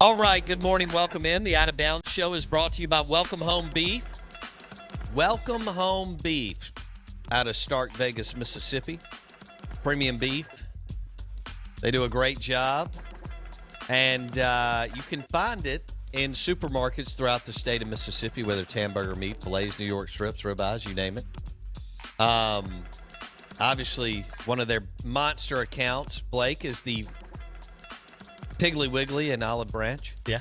All right, good morning. Welcome in. The Out of Bounds Show is brought to you by Welcome Home Beef. Welcome Home Beef out of Stark, Vegas, Mississippi. Premium beef. They do a great job. And you can find it in supermarkets throughout the state of Mississippi, whether it's hamburger meat, fillets, New York strips, ribeyes, you name it. Obviously, one of their monster accounts, Blake, is the Piggly Wiggly and Olive Branch. Yeah.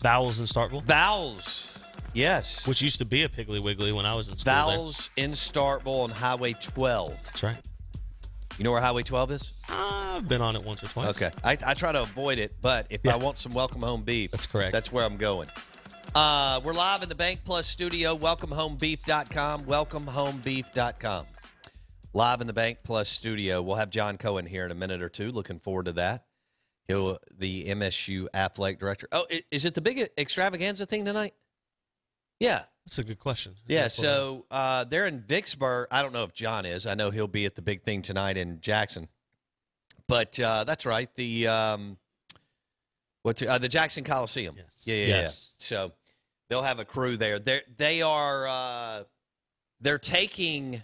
Vowels in Starkville. Vowels. Yes. Which used to be a Piggly Wiggly when I was in school. Vowels in Starkville on Highway 12. That's right. You know where Highway 12 is? I've been on it once or twice. Okay. I try to avoid it, but if I want some Welcome Home Beef, that's correct. That's where I'm going. We're live in the Bank Plus studio, welcomehomebeef.com, welcomehomebeef.com. Live in the Bank Plus studio. We'll have John Cohen here in a minute or two. Looking forward to that. The MSU athletic director. Oh, is it the big Extravaganza thing tonight? Yeah. That's a good question. Yeah, so they're in Vicksburg. I don't know if John is. I know he'll be at the big thing tonight in Jackson. But that's right. The Jackson Coliseum. Yes. Yeah. So they'll have a crew there. They're taking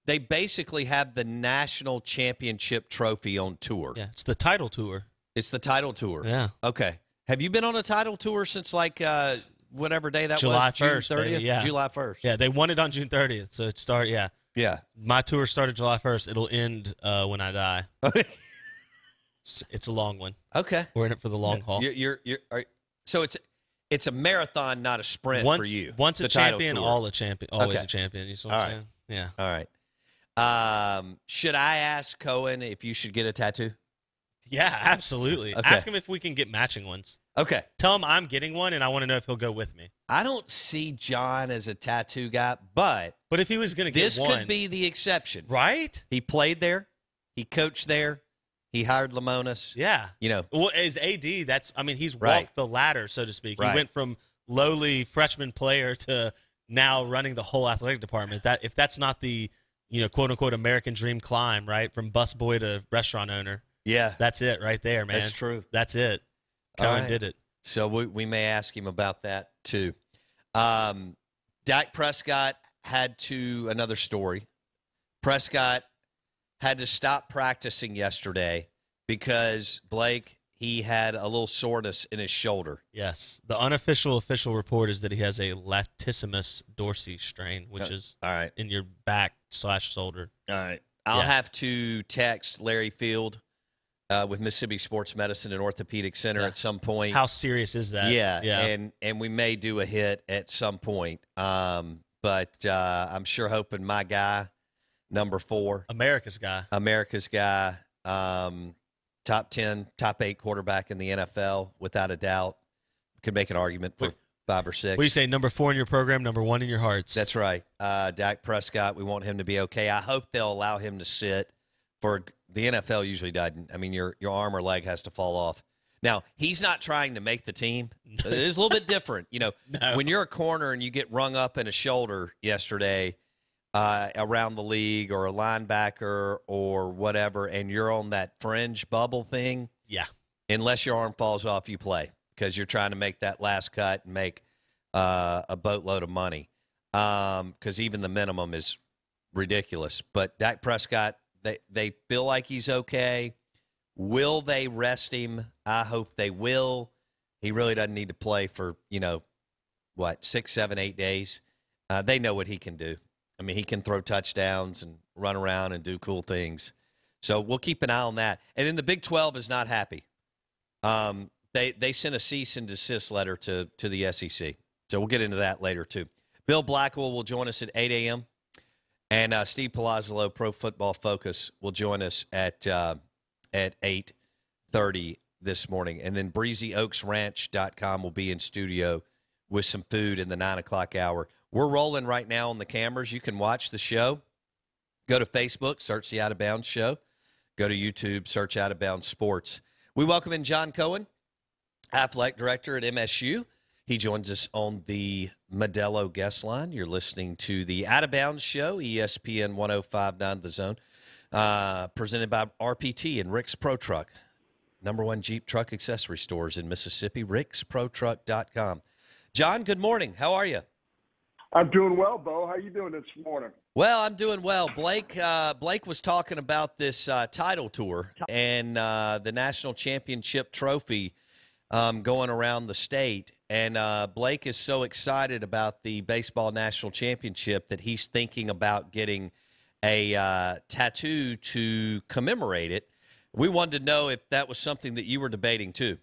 they basically have the national championship trophy on tour. Yeah, it's the title tour. It's the title tour. Yeah. Okay. Have you been on a title tour since whatever day that July was? June 1st, 30th? baby, yeah. July 1st. Yeah, they won it on June 30th, so it started, yeah. Yeah. My tour started July 1st. It'll end when I die. It's a long one. Okay. We're in it for the long haul. So it's a marathon, not a sprint for you. Once a champion, always a champion. You see what I'm saying? Yeah. All right. Should I ask Cohen if you should get a tattoo? Yeah, absolutely. Okay. Ask him if we can get matching ones. Okay. Tell him I'm getting one, and I want to know if he'll go with me. I don't see John as a tattoo guy, but if he was going to get this one, could be the exception. Right? He played there. He coached there. He hired Lemonis. Yeah. Well, as AD, he's walked the ladder, so to speak. Right. He went from lowly freshman player to now running the whole athletic department. If that's not the, quote unquote American dream climb, right? From busboy to restaurant owner. Yeah. That's it right there, man. That's true. That's it. Cohen did it. So we may ask him about that too. Dak Prescott another story. Prescott had to stop practicing yesterday because, Blake, he had a little soreness in his shoulder. Yes. The official report is that he has a latissimus dorsi strain, which is in your back/shoulder. All right. I'll have to text Larry Field with Mississippi Sports Medicine and Orthopedic Center at some point. How serious is that? Yeah. And we may do a hit at some point. But I'm sure hoping my guy, number 4. America's guy. Top 10, top 8 quarterback in the NFL, without a doubt. Could make an argument for 5 or 6. What do you say, number 4 in your program, number 1 in your hearts? That's right. Dak Prescott, we want him to be okay. I hope they'll allow him to sit for the NFL usually doesn't. I mean, your arm or leg has to fall off. Now, he's not trying to make the team. It is a little bit different. No. When you're a corner and you get rung up in a shoulder yesterday around the league, or a linebacker or whatever, and you're on that fringe bubble thing, unless your arm falls off, you play because you're trying to make that last cut and make a boatload of money because even the minimum is ridiculous. But Dak Prescott, they feel like he's okay. Will they rest him? I hope they will. He really doesn't need to play for, 6, 7, 8 days. They know what he can do. I mean, he can throw touchdowns and run around and do cool things. So we'll keep an eye on that. And then the Big 12 is not happy. They sent a cease and desist letter to the SEC. So we'll get into that later, too. Bill Blackwell will join us at 8 a.m. And Steve Palazzolo, Pro Football Focus, will join us at 8:30 this morning. And then BreezyOaksRanch.com will be in studio with some food in the 9 o'clock hour. We're rolling right now on the cameras. You can watch the show. Go to Facebook, search the Out of Bounds Show. Go to YouTube, search Out of Bounds Sports. We welcome in John Cohen, athletic director at MSU. He joins us on the Modelo guest line. You're listening to the Out of Bounds Show, ESPN 105.9 The Zone, presented by RPT and Rick's Pro Truck. #1 Jeep truck accessory stores in Mississippi, ricksprotruck.com. John, good morning. How are you? I'm doing well, Bo. How you doing this morning? Well, I'm doing well. Blake was talking about this title tour and the national championship trophy going around the state. And Blake is so excited about the baseball national championship that he's thinking about getting a tattoo to commemorate it. We wanted to know if that was something that you were debating too.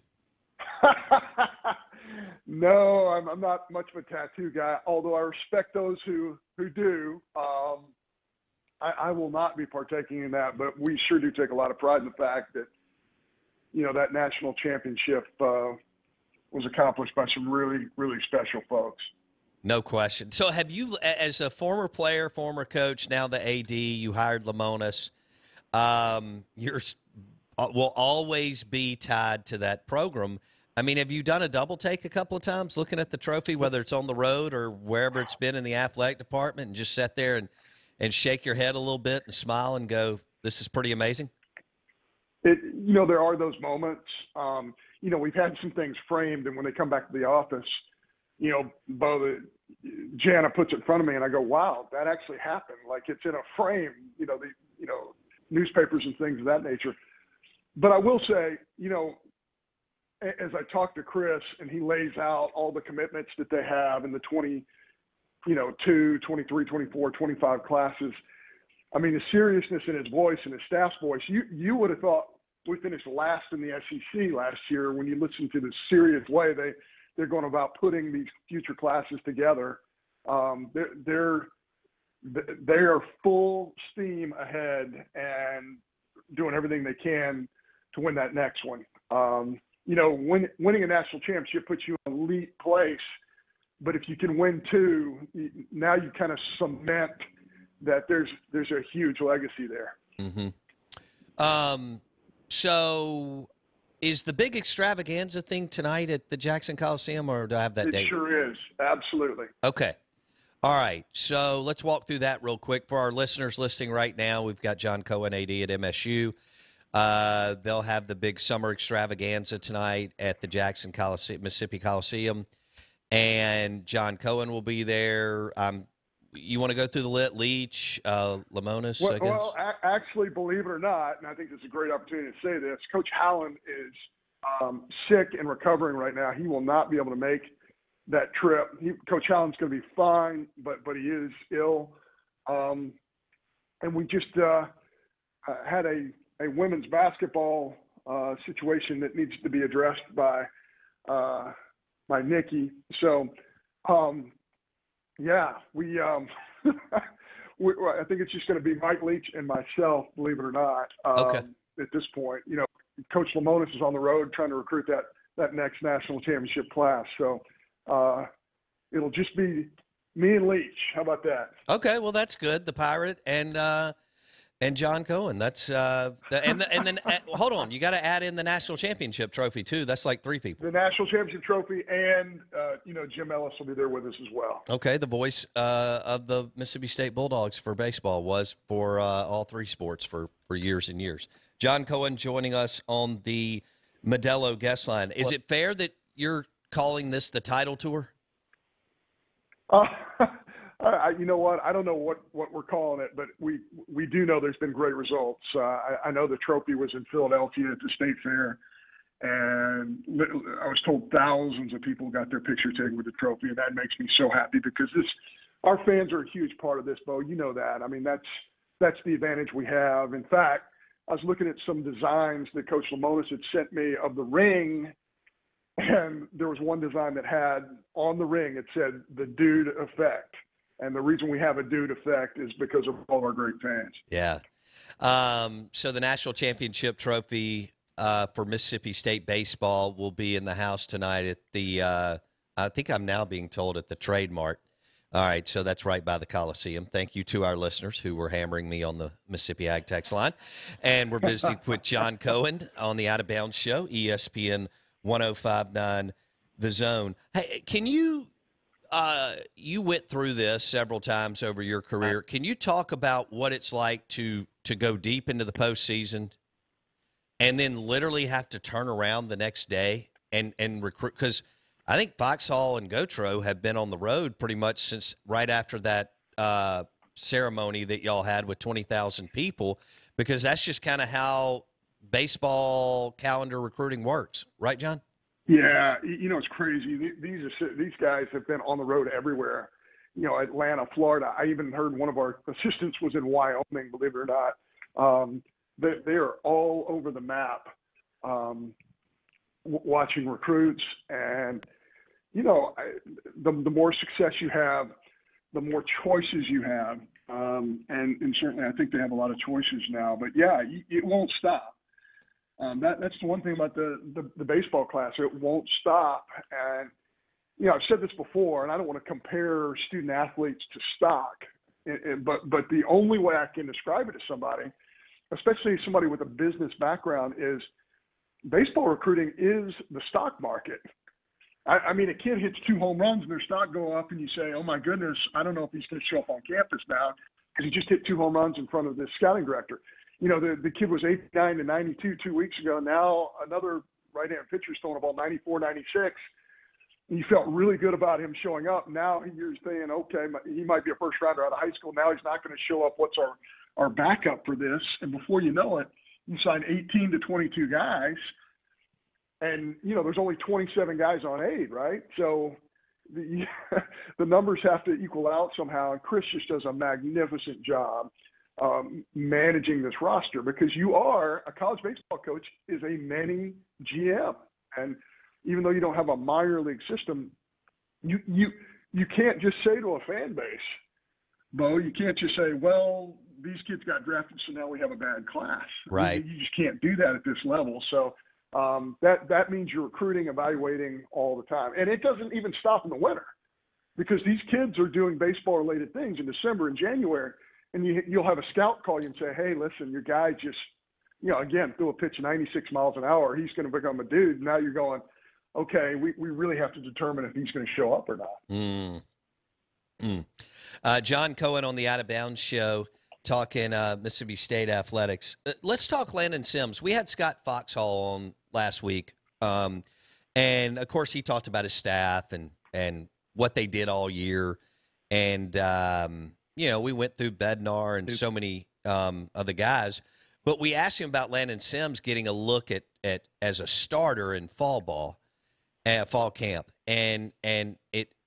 No, I'm not much of a tattoo guy, although I respect those who do. I will not be partaking in that, but we sure do take a lot of pride in the fact that, that national championship was accomplished by some really, really special folks. No question. So have you, as a former player, former coach, now the AD, you hired Lemonis, will always be tied to that program. I mean, have you done a double take a couple of times looking at the trophy, whether it's on the road or wherever it's been in the athletic department, and just sat there and shake your head a little bit and smile and go, this is pretty amazing? There are those moments. We've had some things framed, and when they come back to the office, Bo, Jana puts it in front of me, and I go, wow, that actually happened. Like, it's in a frame, newspapers and things of that nature. But I will say, as I talk to Chris and he lays out all the commitments that they have in the 22, 23, 24, 25 classes, I mean, the seriousness in his voice and his staff's voice, you would have thought we finished last in the SEC last year when you listen to the serious way they're going about putting these future classes together. They are full steam ahead and doing everything they can to win that next one. Winning a national championship puts you in an elite place, but if you can win two, now you kind of cement that there's a huge legacy there. Mm-hmm. So is the big extravaganza thing tonight at the Jackson Coliseum, or do I have that date? It sure is. Absolutely. Okay. All right. So let's walk through that real quick. For our listeners listening right now, we've got John Cohen, AD at MSU. They'll have the big summer extravaganza tonight at the Jackson Coliseum, Mississippi Coliseum, and John Cohen will be there. You want to go through the Leach, Lemonis, I guess? Well, actually, believe it or not, and I think this is a great opportunity to say this, Coach Howland is sick and recovering right now. He will not be able to make that trip. Coach Howland's going to be fine, but he is ill. And we just had a women's basketball situation that needs to be addressed by Nikki. So, I think it's just going to be Mike Leach and myself, believe it or not, at this point. Coach Lemonis is on the road trying to recruit that next national championship class. So it'll just be me and Leach. How about that? Okay, well, that's good. The Pirate and John Cohen. That's and then hold on, you got to add in the national championship trophy too. That's like 3 people. The national championship trophy, and Jim Ellis will be there with us as well. Okay, the voice of the Mississippi State Bulldogs for baseball was for all 3 sports for years and years. John Cohen joining us on the Modelo guest line. Is it fair that you're calling this the title tour? You know what? I don't know what we're calling it, but we do know there's been great results. I know the trophy was in Philadelphia at the State Fair, and I was told thousands of people got their picture taken with the trophy, and that makes me so happy because our fans are a huge part of this, Bo. You know that. I mean, that's the advantage we have. In fact, I was looking at some designs that Coach Lemonis had sent me of the ring, and there was one design that had on the ring, it said the Dude Effect. And the reason we have a Dude Effect is because of all of our great fans. Yeah. So the national championship trophy for Mississippi State baseball will be in the house tonight at the I think I'm now being told at the Trademark. All right, so that's right by the Coliseum. Thank you to our listeners who were hammering me on the Mississippi Ag text line. And we're visiting with John Cohen on the Out of Bounds Show, ESPN 105.9 The Zone. Hey, can you you went through this several times over your career. Can you talk about what it's like to go deep into the postseason and then literally have to turn around the next day and recruit. Because I think Foxhall and Gautreaux have been on the road pretty much since right after that ceremony that y'all had with 20,000 people, because that's just kind of how baseball calendar recruiting works. Right, John? Yeah, it's crazy. These guys have been on the road everywhere. Atlanta, Florida. I even heard one of our assistants was in Wyoming, believe it or not. They are all over the map watching recruits. And, the more success you have, the more choices you have. And certainly I think they have a lot of choices now. But, yeah, it won't stop. That's the one thing about the baseball class. It won't stop. And, I've said this before, and I don't want to compare student athletes to stock, but the only way I can describe it to somebody, especially somebody with a business background, is baseball recruiting is the stock market. I mean, a kid hits 2 home runs and their stock go up, and you say, oh, my goodness, I don't know if he's going to show up on campus now because he just hit 2 home runs in front of the scouting director. The kid was 89 to 92 2 weeks ago. Now another right-hand pitcher is throwing a ball 94, 96. And you felt really good about him showing up. Now you're saying, okay, he might be a first rounder out of high school. Now he's not going to show up. What's our backup for this? And before you know it, you sign 18 to 22 guys. And, there's only 27 guys on aid, right? So the numbers have to equal out somehow. And Chris just does a magnificent job managing this roster, because a college baseball coach is a many GM. And even though you don't have a minor league system, you can't just say to a fan base, Bo, you can't just say, well, these kids got drafted, so now we have a bad class. Right. You just can't do that at this level. So that means you're recruiting, evaluating all the time. And it doesn't even stop in the winter, because these kids are doing baseball-related things in December and January, and you'll have a scout call you and say, hey, listen, your guy just, again, threw a pitch 96 miles an hour. He's going to become a dude. Now you're going, okay, we really have to determine if he's going to show up or not. John Cohen on the Out of Bounds show talking Mississippi State athletics. Let's talk Landon Sims. We had Scott Foxhall on last week, and, of course, he talked about his staff and what they did all year. And, we went through Bednar and so many other guys. But we asked him about Landon Sims getting a look at as a starter in fall ball. Fall camp, and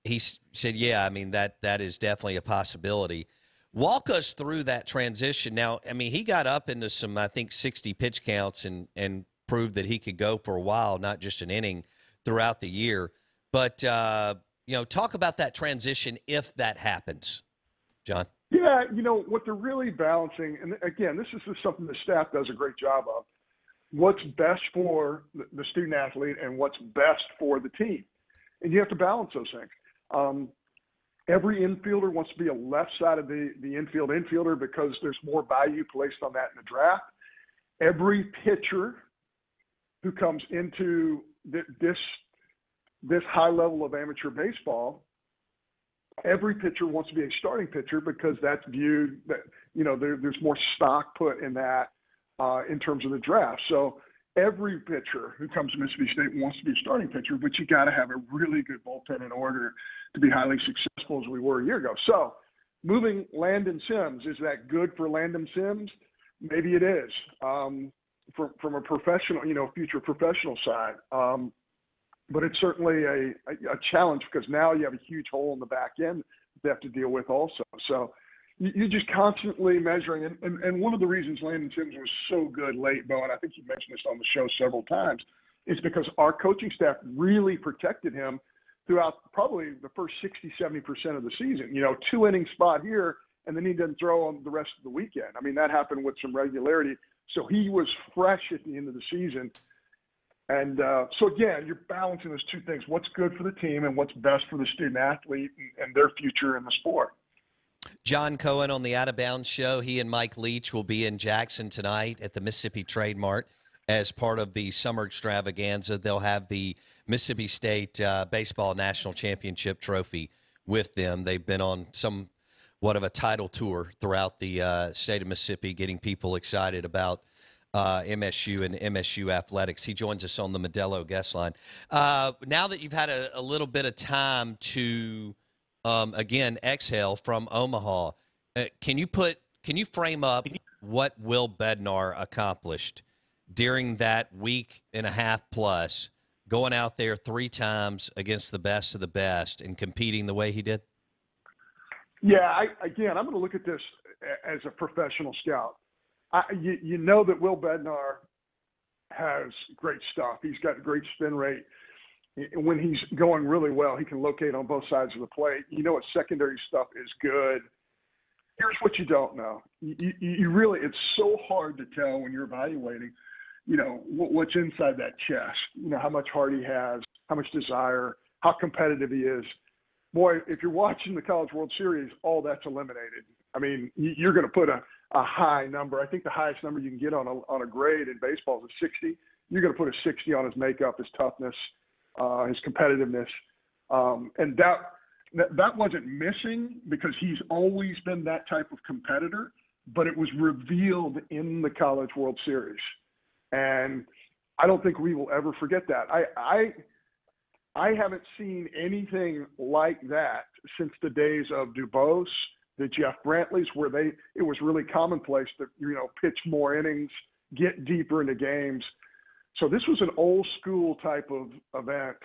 he said, yeah, I mean, that is definitely a possibility. Walk us through that transition. Now, I mean, he got up into some, I think, 60 pitch counts and proved that he could go for a while, not just an inning throughout the year. But, talk about that transition if that happens, John. Yeah, what they're really balancing, and again, this is just something the staff does a great job of, what's best for the student athlete and what's best for the team. And you have to balance those things. Every infielder wants to be a left side of the infielder because there's more value placed on that in the draft. Every pitcher who comes into this high level of amateur baseball, every pitcher wants to be a starting pitcher because that's viewed that, there's more stock put in that. In terms of the draft. So every pitcher who comes to Mississippi State wants to be a starting pitcher, but you got to have a really good bullpen in order to be highly successful as we were a year ago. So moving Landon Sims, is that good for Landon Sims? Maybe it is from a professional, future professional side. But it's certainly a challenge because now you have a huge hole in the back end they have to deal with also. So you're just constantly measuring. And one of the reasons Landon Sims was so good late, Bo, and I think you mentioned this on the show several times, is because our coaching staff really protected him throughout probably the first 60, 70% of the season. 2-inning spot here, and then he didn't throw on the rest of the weekend. I mean, that happened with some regularity. So he was fresh at the end of the season. And so, again, you're balancing those two things, what's good for the team and what's best for the student athlete and their future in the sport. John Cohen on the Out of Bounds show. He and Mike Leach will be in Jackson tonight at the Mississippi Trade Mart as part of the Summer Extravaganza. They'll have the Mississippi State Baseball National Championship trophy with them. They've been on somewhat of a title tour throughout the state of Mississippi, getting people excited about MSU and MSU athletics. He joins us on the Modelo guest line. Now that you've had a little bit of time to, again, exhale from Omaha, can you frame up what Will Bednar accomplished during that week and a half plus, going out there 3 times against the best of the best and competing the way he did? Yeah, I'm going to look at this as a professional scout. You know that Will Bednar has great stuff. He's got great spin rate. When he's going really well, he can locate on both sides of the plate. You know his secondary stuff is good. Here's what you don't know. You really, it's so hard to tell when you're evaluating, what's inside that chest. How much heart he has, how much desire, how competitive he is. Boy, if you're watching the College World Series, all that's eliminated. I mean, you're going to put a high number. I think the highest number you can get on a grade in baseball is a 60. You're going to put a 60 on his makeup, his toughness, his competitiveness. And that wasn't missing because he's always been that type of competitor, but it was revealed in the College World Series. And I don't think we will ever forget that. I haven't seen anything like that since the days of Dubose, the Jeff Brantleys, where it was really commonplace to, pitch more innings, get deeper into games. So this was an old school type of event.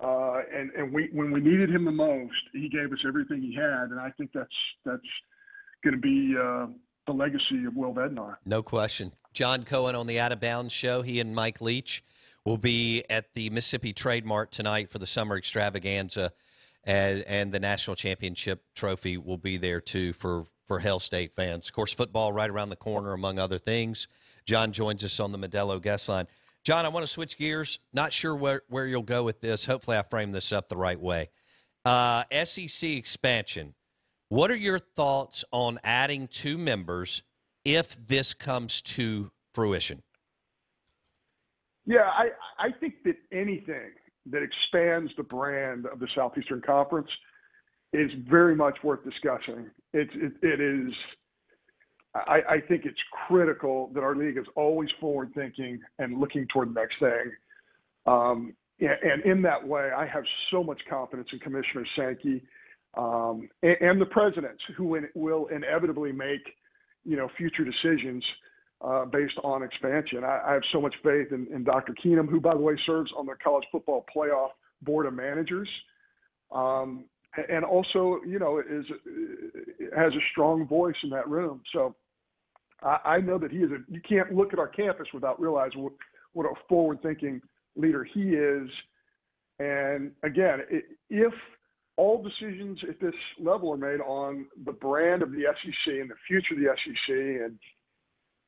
And when we needed him the most, he gave us everything he had. And I think that's going to be the legacy of Will Bednar. No question. John Cohen on the Out of Bounds show. He and Mike Leach will be at the Mississippi Trade Mart tonight for the summer extravaganza, and the national championship trophy will be there too for Hail State fans. Of course, football right around the corner, among other things. John joins us on the Modelo guest line. John, I want to switch gears. Not sure where you'll go with this. Hopefully I frame this up the right way. SEC expansion. What are your thoughts on adding 2 members if this comes to fruition? Yeah, I think that anything that expands the brand of the Southeastern Conference is very much worth discussing. It is. I think it's critical that our league is always forward thinking and looking toward the next thing. And in that way, I have so much confidence in Commissioner Sankey and the presidents who will inevitably make, future decisions based on expansion. I have so much faith in Dr. Keenum, who, by the way, serves on the College Football Playoff Board of Managers. And also, has a strong voice in that room. So I know that you can't look at our campus without realizing what a forward-thinking leader he is. And again, if all decisions at this level are made on the brand of the SEC and the future of the SEC, and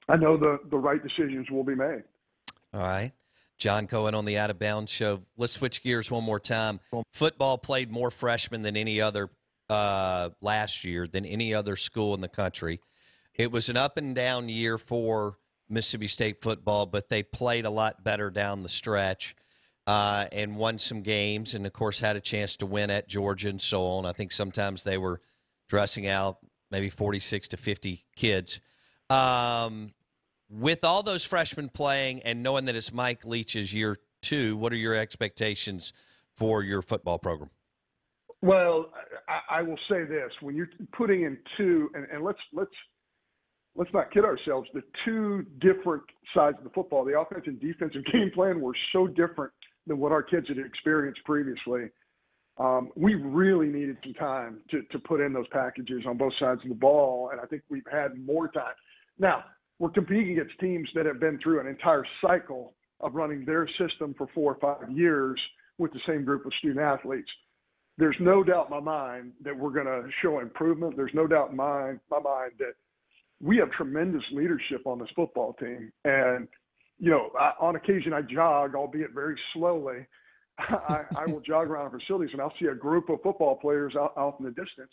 I know the right decisions will be made. All right. John Cohen on the Out of Bounds show. Let's switch gears one more time. Football played more freshmen than any other last year, than any other school in the country. It was an up and down year for Mississippi State football, but they played a lot better down the stretch and won some games, and, of course, had a chance to win at Georgia and so on. I think sometimes they were dressing out maybe 46 to 50 kids. With all those freshmen playing and knowing that it's Mike Leach's year 2, what are your expectations for your football program? Well, I will say this: when you're putting in 2, and let's not kid ourselves, the 2 different sides of the football, the offense and defensive game plan, were so different than what our kids had experienced previously. We really needed some time to put in those packages on both sides of the ball, and I think we've had more time. Now, we're competing against teams that have been through an entire cycle of running their system for 4 or 5 years with the same group of student athletes. There's no doubt in my mind that we're going to show improvement. There's no doubt in my mind that we have tremendous leadership on this football team. And, on occasion I jog, albeit very slowly. I will jog around facilities and I'll see a group of football players out in the distance.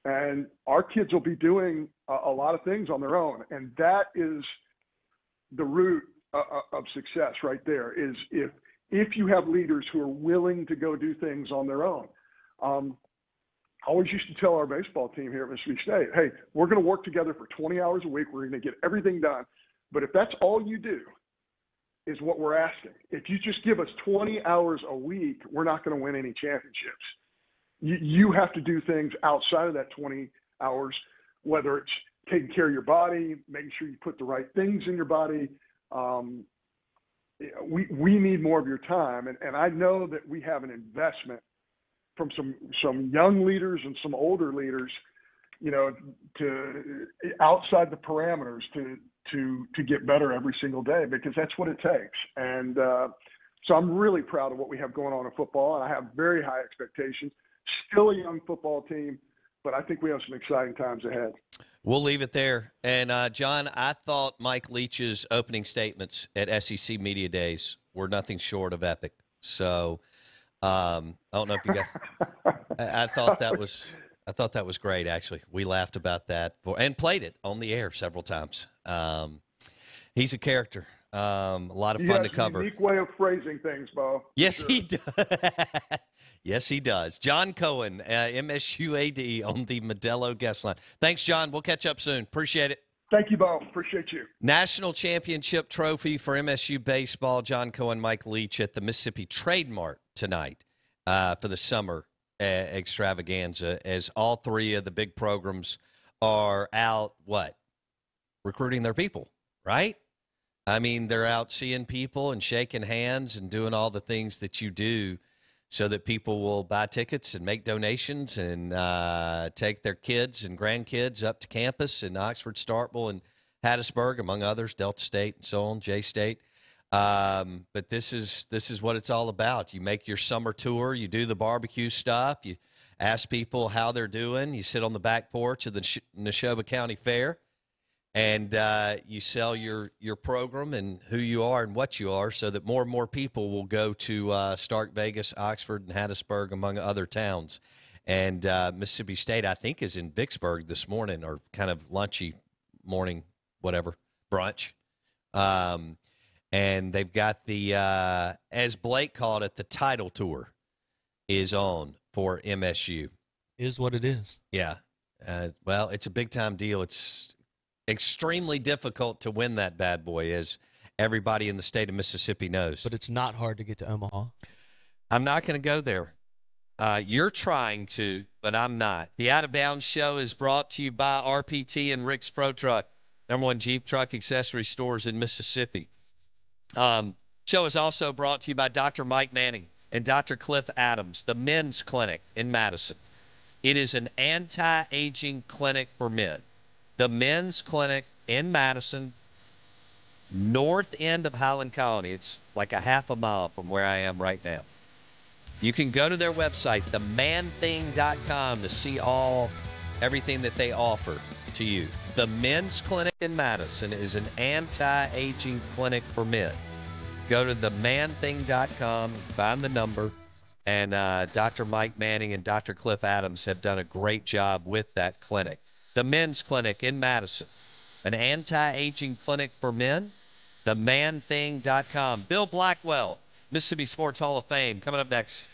And our kids will be doing a lot of things on their own. And that is the root of success right there, is if you have leaders who are willing to go do things on their own. I always used to tell our baseball team here at Mississippi State, hey, we're going to work together for 20 hours a week. We're going to get everything done. But if that's all you do, is what we're asking. If you just give us 20 hours a week, we're not going to win any championships. You have to do things outside of that 20 hours, whether it's taking care of your body, making sure you put the right things in your body. We need more of your time. And I know that we have an investment from some young leaders and some older leaders, to outside the parameters to get better every single day, because that's what it takes. And so I'm really proud of what we have going on in football, and I have very high expectations. Still a young football team, but I think we have some exciting times ahead. We'll leave it there. And, John, I thought Mike Leach's opening statements at SEC Media Days were nothing short of epic. So I don't know if you got – I thought that was great, actually. We laughed about that and played it on the air several times. He's a character. A lot of fun to cover. A unique way of phrasing things, Bo. Yes, he does. Yes, he does. John Cohen, MSU AD on the Modelo guest line. Thanks, John. We'll catch up soon. Appreciate it. Thank you, Bo. Appreciate you. National Championship Trophy for MSU Baseball. John Cohen, Mike Leach at the Mississippi Trade Mart tonight for the summer extravaganza, as all three of the big programs are out, recruiting their people, right? I mean, they're out seeing people and shaking hands and doing all the things that you do so that people will buy tickets and make donations and take their kids and grandkids up to campus in Oxford, Starkville, and Hattiesburg, among others, Delta State and so on, J-State. But this is what it's all about. You make your summer tour. You do the barbecue stuff. You ask people how they're doing. You sit on the back porch of the Neshoba County Fair, and you sell your program and who you are and what you are, so that more and more people will go to Stark Vegas, Oxford, and Hattiesburg, among other towns. And Mississippi State, I think, is in Vicksburg this morning, or kind of lunchy morning, whatever, brunch. And they've got the, as Blake called it, the title tour is on for MSU. Is what it is. Yeah. Well, it's a big-time deal. It's extremely difficult to win that bad boy, as everybody in the state of Mississippi knows. But it's not hard to get to Omaha. I'm not going to go there. You're trying to, but I'm not. The Out of Bounds Show is brought to you by RPT and Rick's Pro Truck, #1 Jeep truck accessory stores in Mississippi. Show is also brought to you by Dr. Mike Manning and Dr. Cliff Adams, the men's clinic in Madison. It is an anti-aging clinic for men. The men's clinic in Madison, north end of Highland Colony. It's like a half a mile from where I am right now. You can go to their website, themanthing.com, to see everything that they offer to you. The men's clinic in Madison is an anti-aging clinic for men. Go to themanthing.com, find the number, and Dr. Mike Manning and Dr. Cliff Adams have done a great job with that clinic. The men's clinic in Madison, an anti-aging clinic for men, themanthing.com. Bill Blackwell, Mississippi Sports Hall of Fame, coming up next.